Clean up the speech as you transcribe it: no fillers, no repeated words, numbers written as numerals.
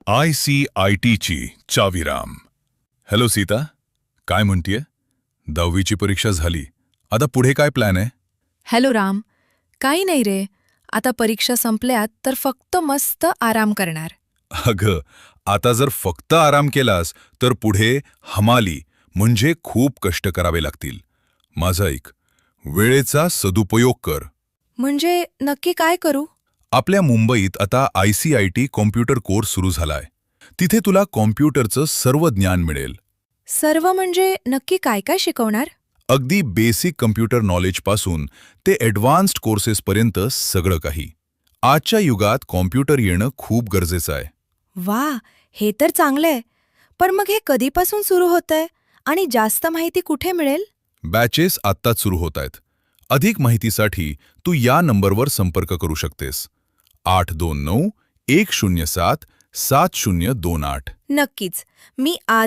ICITची चावीराम. Hello Sita, काय म्हणतीये? 10वीची परीक्षा झाली. आता पुढे काय प्लॅन आहे? हॅलो राम. काही नाही रे. आता परीक्षा संपल्यात तर फक्त मस्त आराम करणार. अगं, आता जर फक्त आराम केलास तर पुढे हमाली म्हणजे खूप कष्ट करावे लागतील. माझं ऐक, वेळेचा सदुपयोग कर. म्हणजे नक्की काय करू? आपल्या मुंबईत आता ICIT कॉम्प्युटर कोर्स सुरू झालाय. तिथे तुला कॉम्प्युटरचं सर्व ज्ञान मिळेल. सर्व म्हणजे नक्की काय काय शिकवणार? अगदी बेसिक कम्प्युटर नॉलेजपासून ते ॲडव्हान्स्ड कोर्सेसपर्यंत सगळं काही. आजच्या युगात कॉम्प्युटर येणं खूप गरजेचं आहे. वा, हे तर चांगलंय. पण मग हे कधीपासून सुरू होतंय आणि जास्त माहिती कुठे मिळेल? बॅचेस आत्ताच सुरू होत आहेत. अधिक माहितीसाठी तू या नंबरवर संपर्क करू शकतेस. 829-107-7028. नक्कीच. मी आज